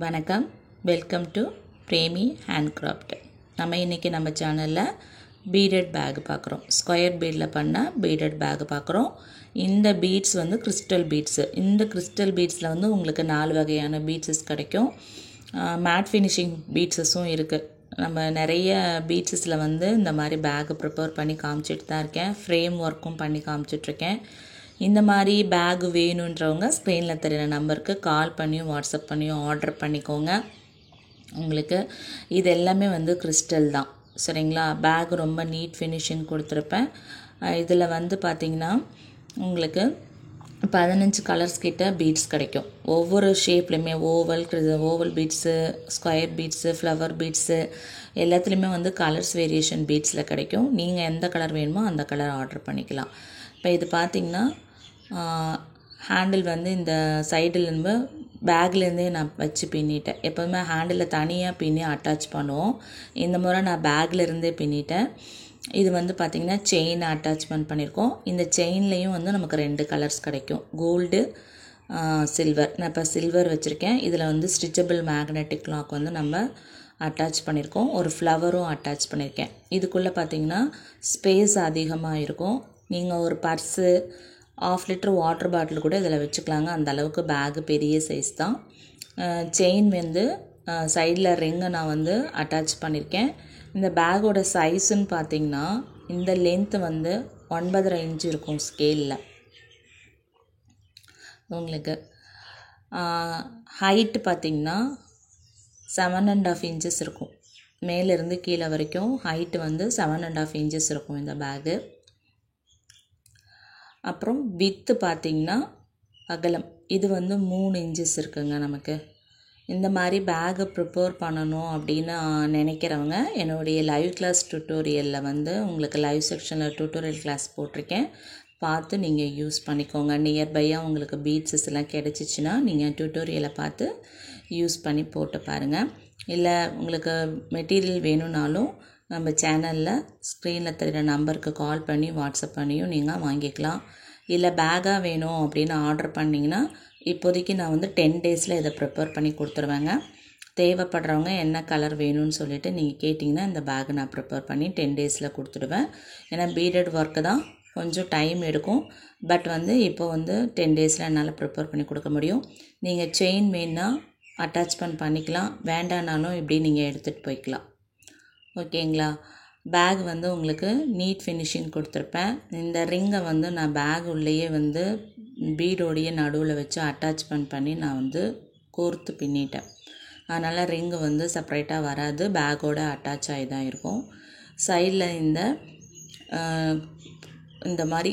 வணக்கம், welcome to Premi handcraft. நம்ம இன்றைக்கி நம்ம சேனலில் பீடட் பேக் பார்க்குறோம். ஸ்கொயர் பீடில் பண்ண பீடட் பேக் பார்க்குறோம். இந்த பீட்ஸ் வந்து கிறிஸ்டல் பீட்ஸு. இந்த கிறிஸ்டல் பீட்ஸில் வந்து உங்களுக்கு 4 வகையான பீட்ஸஸ் கிடைக்கும். மேட் ஃபினிஷிங் பீட்ஸஸும் இருக்குது. நம்ம நிறைய பீட்ஸஸில் வந்து இந்த மாதிரி பேக் ப்ரிப்பேர் பண்ணி காமிச்சிட்டு தான் இருக்கேன். ஃப்ரேம் ஒர்க்கும் பண்ணி காமிச்சிட்ருக்கேன். இந்த மாதிரி பேக் வேணுன்றவங்க ஸ்க்ரீனில் தெரிகிற நம்பருக்கு கால் பண்ணியும் வாட்ஸ்அப் பண்ணியும் ஆர்டர் பண்ணிக்கோங்க. உங்களுக்கு இது எல்லாமே வந்து கிறிஸ்டல் தான், சரிங்களா? பேக் ரொம்ப நீட் ஃபினிஷிங் கொடுத்துருப்பேன். இதில் வந்து பார்த்திங்கன்னா உங்களுக்கு 15 கலர்ஸ் கிட்ட பீட்ஸ் கிடைக்கும். ஒவ்வொரு ஷேப்லேயுமே oval beads, square beads, flower beads எல்லாத்துலேயுமே வந்து கலர்ஸ் வேரியேஷன் பீட்ஸில் கிடைக்கும். நீங்கள் எந்த கலர் வேணுமோ அந்த கலர் ஆர்டர் பண்ணிக்கலாம். இப்போ இது பார்த்திங்கன்னா ஹேண்டில் வந்து இந்த சைடில் இருந்து பேக்லேருந்தே நான் வச்சு பின்னிட்டேன். எப்போதுமே ஹேண்டில் தனியாக பின்னி அட்டாச் பண்ணுவோம். இந்த முறை நான் பேக்லேருந்தே பின்னிட்டேன். இது வந்து பார்த்திங்கன்னா செயின் அட்டாச்மெண்ட் பண்ணியிருக்கோம். இந்த செயின்லேயும் வந்து நமக்கு 2 கலர்ஸ் கிடைக்கும், கோல்டு, சில்வர். நான் இப்போ சில்வர் வச்சுருக்கேன். இதில் வந்து ஸ்டிச்சபிள் மேக்னெட்டிக் லாக் வந்து நம்ம அட்டாச் பண்ணியிருக்கோம். ஒரு ஃப்ளவரும் அட்டாச் பண்ணியிருக்கேன். இதுக்குள்ளே பார்த்திங்கன்னா ஸ்பேஸ் அதிகமாக இருக்கும். நீங்கள் ஒரு பர்ஸு, 1/2 லிட்டர் வாட்டர் பாட்டில் கூட இதில் வச்சுக்கலாங்க. அந்த அளவுக்கு பேகு பெரிய சைஸ் தான். செயின் வந்து சைடில் ரிங்கை நான் வந்து அட்டாச் பண்ணியிருக்கேன். இந்த பேக்கோட சைஸுன்னு பார்த்திங்கன்னா இந்த லென்த்து வந்து 9.5 இன்ச்சு இருக்கும் ஸ்கேலில் உங்களுக்கு. ஹைட்டு பார்த்திங்கன்னா 7.5 இன்ச்சஸ் இருக்கும். மேலேருந்து கீழே வரைக்கும் ஹைட்டு வந்து 7.5 இன்ச்சஸ் இருக்கும் இந்த பேகு. அப்புறம் வித்து பார்த்திங்கன்னா அகலம் இது வந்து 3 இன்ச்சஸ் இருக்குங்க நமக்கு. இந்த மாதிரி பேக்கை ப்ரிப்பேர் பண்ணணும் அப்படின்னு நினைக்கிறவங்க என்னுடைய லைவ் கிளாஸ் டியூட்டோரியலில் வந்து உங்களுக்கு லைவ் செக்ஷனில் டியூட்டோரியல் கிளாஸ் போட்டிருக்கேன். பார்த்து நீங்கள் யூஸ் பண்ணிக்கோங்க. நியர்பையாக உங்களுக்கு பீட்ஸஸ் எல்லாம் கிடச்சிச்சின்னா நீங்கள் டியூட்டோரியலை பார்த்து யூஸ் பண்ணி போட்டு பாருங்கள். இல்லை உங்களுக்கு மெட்டீரியல் வேணும்னாலும் நம்ம சேனலில் ஸ்க்ரீனில் தெரிகிற நம்பருக்கு கால் பண்ணி வாட்ஸ்அப் பண்ணியும் நீங்கள் வாங்கிக்கலாம். இல்லை பேக்காக வேணும் அப்படின்னு ஆர்டர் பண்ணிங்கன்னா இப்போதைக்கு நான் வந்து 10 டேஸில் இதை ப்ரிப்பேர் பண்ணி கொடுத்துருவேங்க. தேவைப்படுறவங்க என்ன கலர் வேணும்னு சொல்லிவிட்டு நீங்கள் கேட்டிங்கன்னா இந்த பேக்கை நான் ப்ரிப்பேர் பண்ணி 10 டேஸில் கொடுத்துடுவேன். ஏன்னா பீடட் ஒர்க்கு தான், கொஞ்சம் டைம் எடுக்கும். பட் வந்து இப்போ வந்து 10 டேஸில் என்னால் ப்ரிப்பேர் பண்ணி கொடுக்க முடியும். நீங்கள் செயின் வேணுன்னா அட்டாச்மெண்ட் பண்ணிக்கலாம், வேண்டானாலும் இப்படி நீங்கள் எடுத்துகிட்டு போய்க்கலாம். ஓகேங்களா? பேக் வந்து உங்களுக்கு நீட் ஃபினிஷிங் கொடுத்துருப்பேன். இந்த ரிங்கை வந்து நான் பேக் உள்ளேயே வந்து பீடோடைய நடுவில் வச்சு அட்டாச்மெண்ட் பண்ணி நான் வந்து கோர்த்து பின்னிட்டேன். அதனால் ரிங்கு வந்து செப்பரேட்டாக வராது, பேக்கோடு அட்டாச் ஆகி தான் இருக்கும். சைடில் இந்த மாதிரி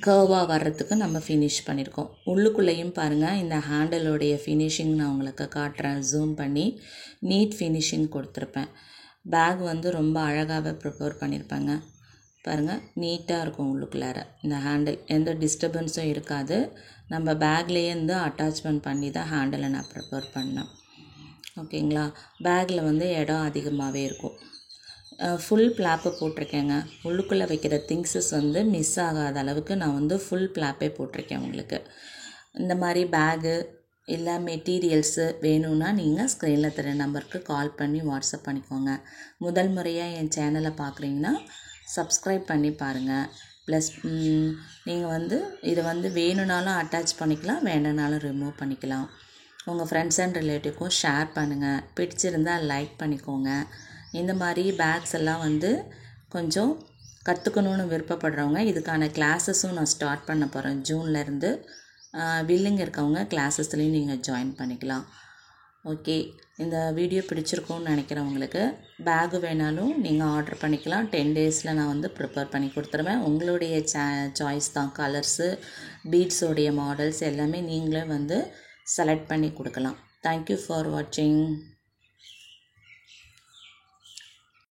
கர்வாக வர்றதுக்கு நம்ம ஃபினிஷ் பண்ணியிருக்கோம். உள்ளுக்குள்ளேயும் பாருங்கள், இந்த ஹேண்டிலோடைய ஃபினிஷிங் நான் உங்களுக்கு காட்டுறேன். ஜூம் பண்ணி நீட் ஃபினிஷிங் கொடுத்துருப்பேன். பேக் வந்து ரொம்ப அழகாகவே ப்ரிப்பேர் பண்ணியிருப்பாங்க. பாருங்கள், நீட்டாக இருக்கும் உள்ளுக்குள்ளார. இந்த ஹேண்டில் எந்த டிஸ்டர்பன்ஸும் இருக்காது. நம்ம பேக்லேயே இருந்து அட்டாச்மெண்ட் பண்ணி தான் ஹேண்டிலை நான் ப்ரிப்பேர் பண்ணேன். ஓகேங்களா? பேக்கில் வந்து இடம் அதிகமாகவே இருக்கும். ஃபுல் பிளாப்பு போட்டிருக்கேங்க. உள்ளுக்குள்ளே வைக்கிற திங்ஸஸ் வந்து மிஸ் ஆகாத அளவுக்கு நான் வந்து ஃபுல் பிளாப்பே போட்டிருக்கேன் உங்களுக்கு. இந்த மாதிரி பேகு இல்லை மெட்டீரியல்ஸு வேணும்னா நீங்கள் ஸ்க்ரீனில் தர நம்பருக்கு கால் பண்ணி வாட்ஸ்அப் பண்ணிக்கோங்க. முதல் முறையாக என் சேனலை பார்க்குறீங்கன்னா சப்ஸ்கிரைப் பண்ணி பாருங்கள். ப்ளஸ் நீங்கள் வந்து இதை வந்து வேணும்னாலும் அட்டாச் பண்ணிக்கலாம், வேணும்னாலும் ரிமூவ் பண்ணிக்கலாம். உங்கள் ஃப்ரெண்ட்ஸ் அண்ட் ரிலேட்டிவ்க்கும் ஷேர் பண்ணுங்கள். பிடிச்சிருந்தால் லைக் பண்ணிக்கோங்க. இந்த மாதிரி பேக்ஸ் எல்லாம் வந்து கொஞ்சம் கற்றுக்கணுன்னு விருப்பப்படுறவங்க இதுக்கான கிளாஸஸும் நான் ஸ்டார்ட் பண்ண போகிறேன். ஜூன்லேருந்து வில்லிங் இருக்கவங்க கிளாஸஸ்லேயும் நீங்கள் ஜாயின் பண்ணிக்கலாம். ஓகே, இந்த வீடியோ பிடிச்சிருக்கும்னு நினைக்கிறவங்களுக்கு பேகு வேணாலும் நீங்கள் ஆர்டர் பண்ணிக்கலாம். 10 டேஸில் நான் வந்து ப்ரிப்பேர் பண்ணி கொடுத்துருவேன். உங்களுடைய சாய்ஸ் தான். கலர்ஸு, பீட்ஸோடைய மாடல்ஸ் எல்லாமே நீங்களே வந்து செலக்ட் பண்ணி கொடுக்கலாம். தேங்க்யூ ஃபார் வாட்சிங்.